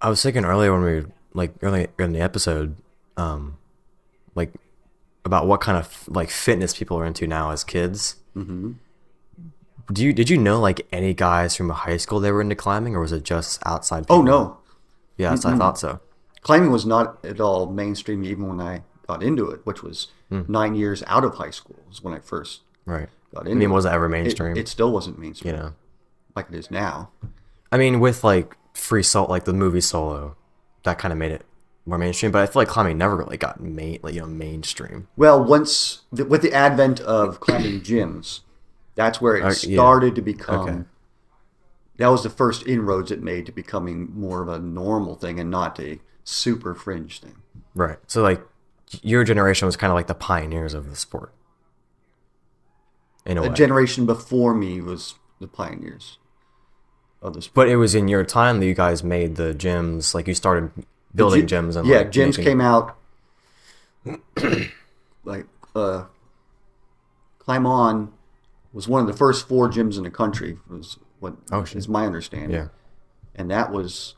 I was thinking earlier when we were like early in the episode, um, like about what kind of like fitness people are into now as kids. Hmm. Did you know like any guys from high school that were into climbing, or was it just outside Oh people? no, Yeah, that's what I Mm-mm. thought so. Climbing was not at all mainstream even when I got into it, which was Hmm. 9 years out of high school is when I first Right. got I mean, into it. was it ever It mainstream? still wasn't You mainstream know. like it is now. I mean, with like free solo, like the movie Solo, that kind of made it more mainstream. But I feel like climbing never really got mainstream. Well, with the advent of climbing gyms, that's where it Yeah. started to Okay. become. That was the first inroads it made to becoming more of a normal thing and not a super fringe thing. Right. So like your generation was kind of like the pioneers of the sport in a A way. generation before me was the pioneers of the But sport. it was in your time that you guys made the gyms, like you started The building gyms and yeah, like gyms making. came out like Climb On was one of the first four gyms in the country. Was what Oh shit. is my understanding, Yeah. and that was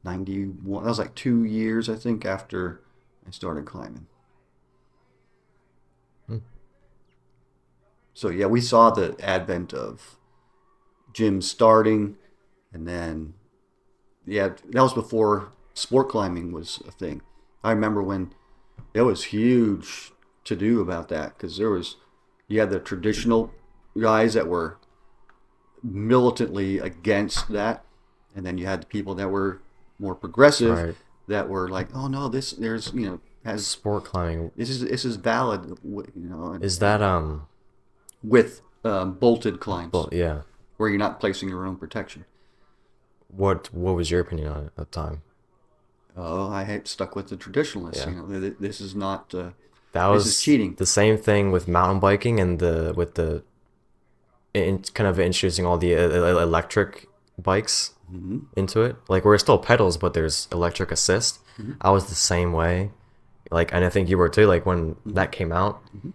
91. That was like 2 years, I think, after I started climbing. Hmm. So yeah, we saw the advent of gyms starting, and then yeah, that was before sport climbing was a thing. I remember when it was huge to do about that because you had the traditional guys that were militantly against that, and then you had the people that were more progressive Right. that were like, oh no, there's has Sport climbing. this is valid, Is and that with bolted climbs well yeah. where you're not placing your own protection. What was your opinion on it at the time? Oh, I had stuck with the traditionalists. Yeah. This is not. That This is was cheating. the same thing with mountain biking and the with the kind of introducing all the electric bikes Hmm. into it. Like where it's still pedals, but there's electric assist. Hmm. I was the same way. Like, and I think you were too. Like when Hmm. that came out, Hmm.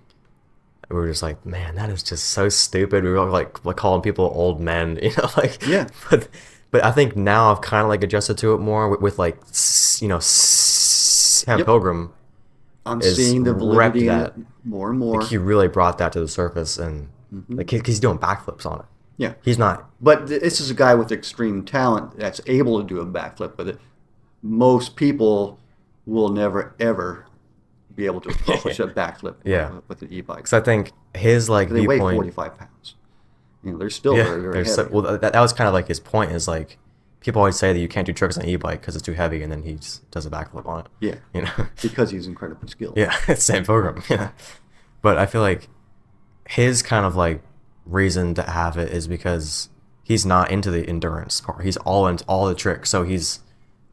we were just like, man, that is just so stupid. We were like calling people old men, like. Yeah, But but I think now I've kind of like adjusted to it more with like Sam yep. Pilgrim I'm is seeing the repped validity in it that. more and Like more. he really brought that to the surface, and Hmm. like he's doing backflips on it. Yeah, He's not. but this is a guy with extreme talent that's able to do a backflip with it. Most people will never ever be able to accomplish a backflip Yeah, with an e-bike. because I think his like They weigh viewpoint. 45 pounds. They're still Yeah, very, very there's so, heavy. well that was kind of like his point is like people always say that you can't do tricks on an e-bike because it's too heavy, and then he just does a backflip on it. Yeah, You know. because he's incredibly skilled. Yeah, it's Sam Pilgrim. Yeah, but I feel like his kind of like reason to have it is because he's not into the endurance part. He's all into all the tricks, so he's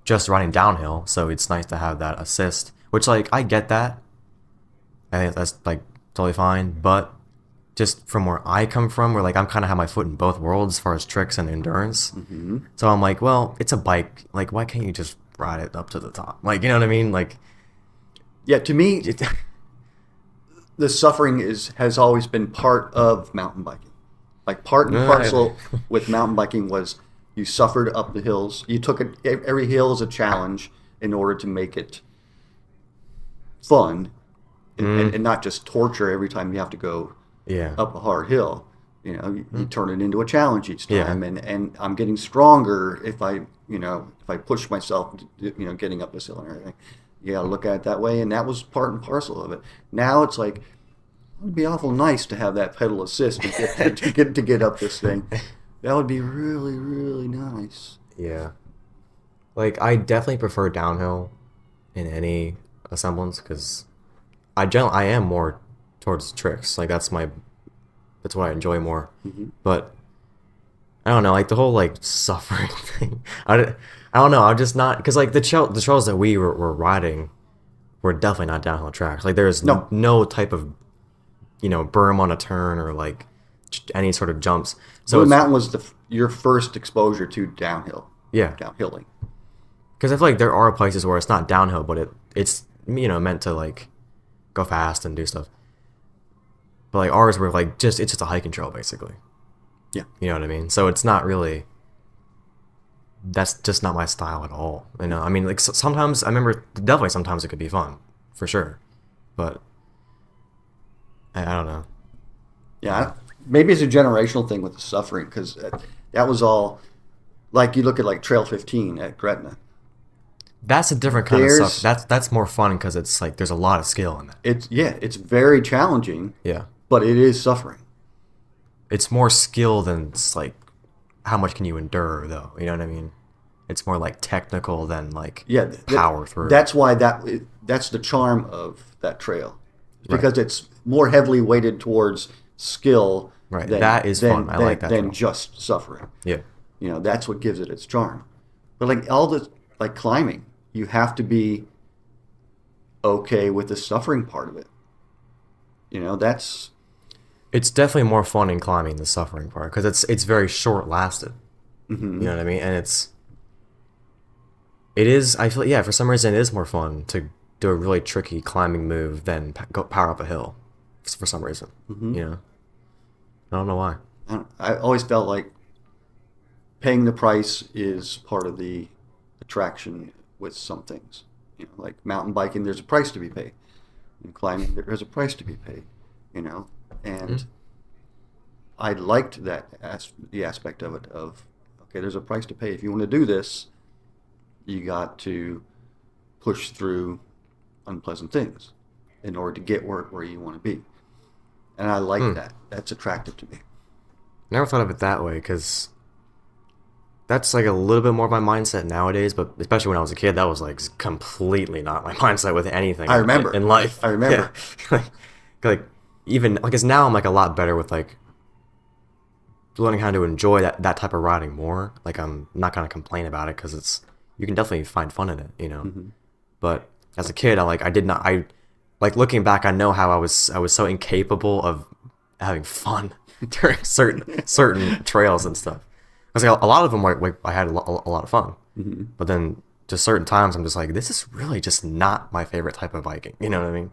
just riding downhill. So it's nice to have that assist, which like I get that. I think that's like totally fine, but just from where I come from, where like I'm kind of have my foot in both worlds as far as tricks and endurance. Hmm. So I'm like, well, it's a bike. Like, why can't you just ride it up to the top? Like, you know what I mean? Like, Yeah, to me, it, the suffering has always been part of mountain biking. Like part and parcel with mountain biking was you suffered up the hills. You took it every hill as a challenge in order to make it fun mm, and not just torture every time you have to go yeah, up a hard hill. You mm, turn it into a challenge each yeah, time, and I'm getting stronger if I push myself, getting up this hill and everything. You got to look at it that way, and that was part and parcel of it. Now it's like it'd be awful nice to have that pedal assist to get up this thing. That would be really really nice. yeah. Like, I definitely prefer downhill in any semblance because I am more towards tricks. Like, that's what I enjoy more. Hmm. But I don't know, like the whole like suffering thing. I don't know. I'm just not because like the trails that were riding were definitely not downhill tracks. Like there's No, no type of berm on a turn or like any sort of jumps. So Blue it's Mountain was your first exposure to yeah, downhilling. because I feel like there are places where it's not downhill, but it's meant to like go fast and do stuff. But like ours were like it's just a hiking trail basically. Yeah. You know what I mean? So it's not really that's just not my style at all. You know, I mean, like sometimes I remember definitely sometimes it could be fun, for sure, but I don't know. Yeah, maybe it's a generational thing with the suffering because that was all like you look at like Trail 15 at Gretna. That's a different kind of stuff. There's That's more fun because it's like there's a lot of skill in that. it's very challenging, Yeah, but it is suffering. it's more skill than it's like how much can you endure though. You know what I mean? It's more like technical than like Yeah, power through. that's why that's the charm of that trail, Right. because it's more heavily weighted towards skill Right. That is fun. I like that than trail. just suffering. Yeah. You know, that's what gives it its charm. But like all the like climbing, you have to be okay with the suffering part of it. You know, that's It's definitely more fun in climbing the suffering part because it's very short lasted. You know what I mean? And it is. I feel yeah. For some reason, it is more fun to do a really tricky climbing move than go power up a hill. For some reason, you know. I don't know why. I always felt like paying the price is part of the attraction with some things. You know, like mountain biking, there's a price to be paid. In climbing, there's a price to be paid. You know, and I liked the aspect of it. Of okay, there's a price to pay. If you want to do this, you got to push through unpleasant things in order to get where you want to be. And I like that. That's attractive to me. Never thought of it that way because that's like a little bit more of my mindset nowadays. But especially when I was a kid, that was like completely not my mindset with anything. I remember. in life. I remember. Yeah. like even like as now I'm like a lot better with like learning how to enjoy that type of riding more. Like I'm not gonna complain about it because it's you can definitely find fun in it, you know. But as a kid, I did not like looking back, I know how I was so incapable of having fun during certain trails and stuff. Because like, a lot of them I had a lot of fun, but then just certain times I'm just like, this is really just not my favorite type of biking. You know what I mean?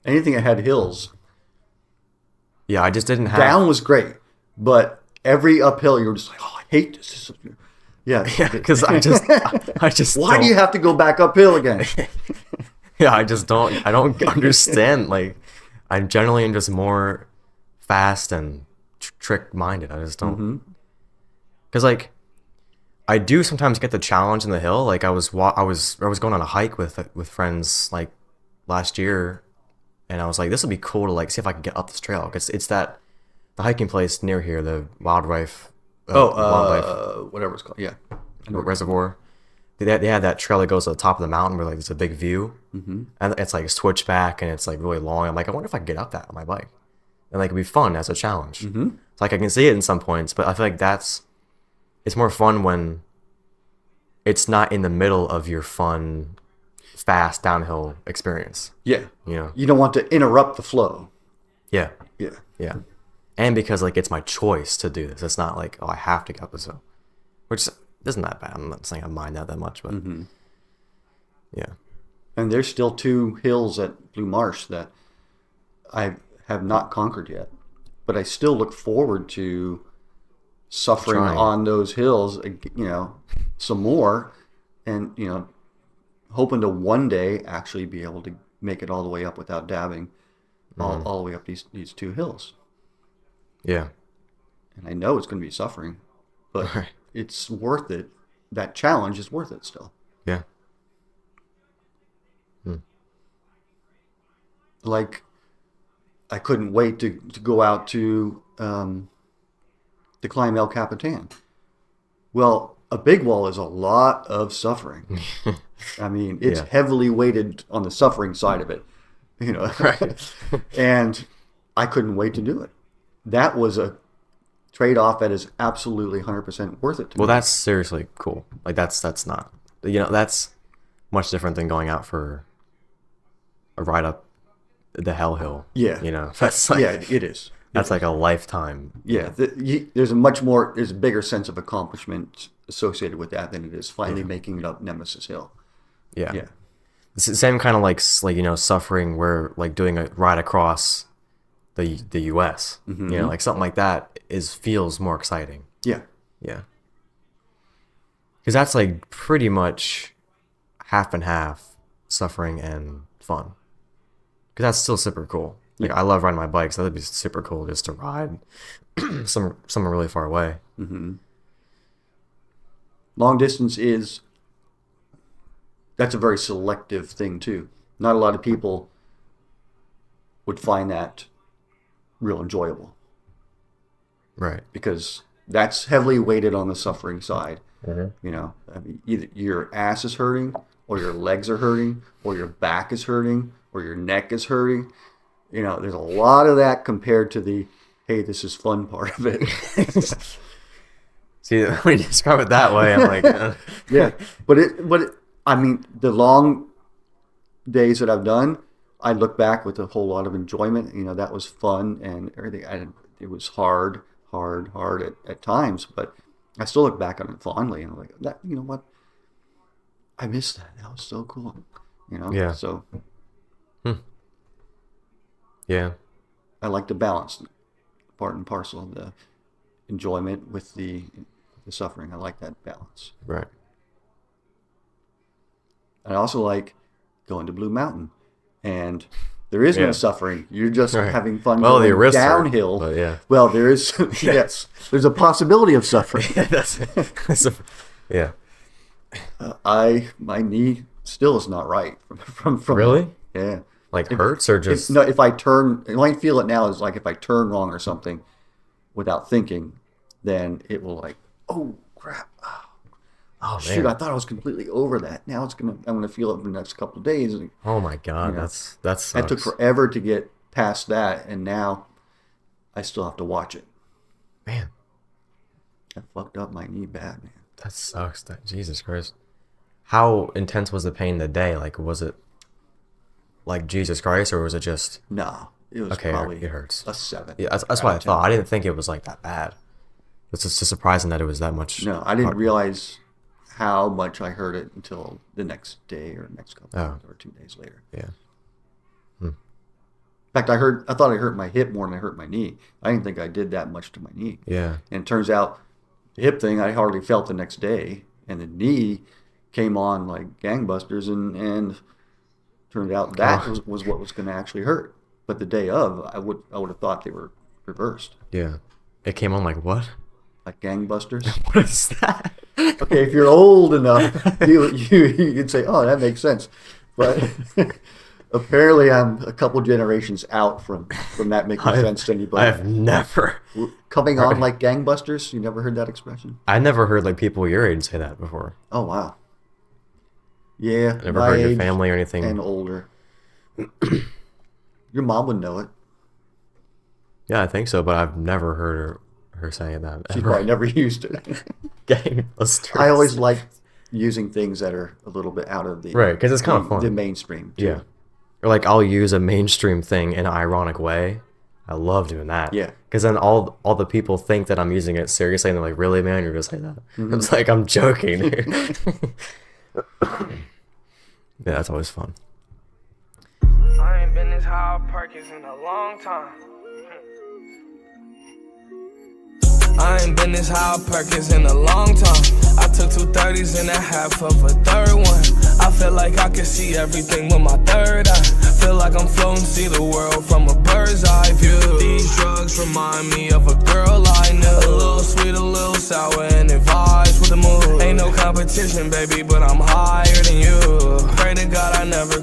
Anything that had hills, Yeah, I just didn't have. down was great, but every uphill you were just like, oh, I hate this. Yeah, Yeah, because I just why don't, do you have to go back uphill again? Yeah, I don't understand. Like, I'm generally just more fast and trick minded. I just don't. Because like, I do sometimes get the challenge in the hill. Like I was going on a hike with friends like last year, and I was like, this would be cool to like see if I can get up this trail because it's the hiking place near here, the wildlife Whatever it's called. Yeah, reservoir. They had that trail that goes to the top of the mountain where like there's a big view, and it's like a switchback and it's like really long. I'm like, I wonder if I can get up that on my bike, and like it'd be fun as a challenge. So like I can see it in some points, but I feel like it's more fun when it's not in the middle of your fun, fast downhill experience. yeah. You know? You don't want to interrupt the flow. Yeah, Yeah, yeah, and because like it's my choice to do this. It's not like I have to go up this hill, which isn't that bad. I'm not saying I mind that much, but yeah. and there's still 2 hills at Blue Marsh that I have not conquered yet, but I still look forward to suffering Trying. on those hills, you know, some more, and you know, hoping to one day actually be able to make it all the way up without dabbing, all the way up these 2 hills. Yeah. And I know it's going to be suffering, but Right. it's worth it. That challenge is worth it still. Yeah. Like, I couldn't wait to go out to climb El Capitan. Well, a big wall is a lot of suffering. I mean, it's Yeah. heavily weighted on the suffering side of it, you know. Right. And I couldn't wait to do it. That was a trade-off that is absolutely 100% worth it to Well, me. that's seriously cool. Like that's not, that's much different than going out for a ride up the hell hill. Yeah. That's like, Yeah, it is. that's like a lifetime. Yeah, there's a bigger sense of accomplishment associated with that than it is finally making it up Nemesis Hill. Yeah. Yeah. It's the same kind of like suffering where like doing a ride across the U.S. Like something like that feels more exciting. Yeah. Yeah. Because that's like pretty much half and half, suffering and fun. Because that's still super cool. Like, I love riding my bike, so that'd be super cool just to ride somewhere really far away. Mm-hmm. Long distance that's a very selective thing too. Not a lot of people would find that real enjoyable. Right. Because that's heavily weighted on the suffering side. Mm-hmm. You know, I mean, either your ass is hurting, or your legs are hurting, or your back is hurting, or your neck is hurting. You know, there's a lot of that compared to the, hey, this is fun part of it. See, when you describe it that way, I'm like, yeah. But I mean, the long days that I've done, I look back with a whole lot of enjoyment. You know, that was fun and everything. It was hard at times, but I still look back on it fondly and I'm like, that, you know what? I missed that. That was so cool. You know? Yeah. So. Yeah. I like to balance part and parcel of the enjoyment with the suffering. I like that balance. Right. I also like going to Blue Mountain, and there is no suffering. You're just having fun going downhill. But yeah. Well, there is. Yes, there's a possibility of suffering. Yeah. My knee still is not right from Really? Yeah. Like hurts or just if I turn, I might feel it now is like if I turn wrong or something without thinking, then it will like, oh crap. Oh shoot, I thought I was completely over that. Now I'm gonna feel it for the next couple of days. Oh my god, you know, that sucks. It took forever to get past that, and now I still have to watch it. Man, I fucked up my knee bad, man. That sucks. Jesus Christ. How intense was the pain the day? Like, was it like Jesus Christ, or was it just? No, it was probably it hurts. a 7. Yeah, that's what I thought. I didn't think it was like that bad. It's just surprising that it was that much. No, I didn't realize how much I heard it until the next day or next couple of days or 2 days later. Yeah. In fact, I thought I hurt my hip more than I hurt my knee. I didn't think I did that much to my knee. Yeah. And it turns out the hip thing I hardly felt the next day, and the knee came on like gangbusters, and turned out that was what was going to actually hurt. But the day of, I would have thought they were reversed. Yeah. It came on like what? Like gangbusters. What is that? Okay, if you're old enough, you can say, "Oh, that makes sense," but apparently, I'm a couple generations out from that making sense to anybody. I've never coming on like gangbusters. You never heard that expression? I never heard like people your age say that before. Oh wow. Yeah, never heard your family or anything. And older. Your mom would know it. Yeah, I think so, but I've never heard her saying that. She probably never used it. Gangbusters. I always like using things that are a little bit out of the right, because it's kind of fun. The mainstream. Too. Yeah, or like I'll use a mainstream thing in an ironic way. I love doing that. Yeah, because then all the people think that I'm using it seriously, and they're like, "Really, man? You're gonna say that?" Mm-hmm. It's like I'm joking. Yeah, that's always fun. I ain't been this high on Perkins in a long time. I ain't been this high on Perkins in a long time. I took 2 30s and a half of a third one. I feel like I can see everything with my third eye. Feel like I'm floating, see the world from a bird's eye view. These drugs remind me of a girl I knew. A little sweet, a little sour, and it vibes with the mood. Ain't no competition, baby, but I'm higher than you. Pray to God I never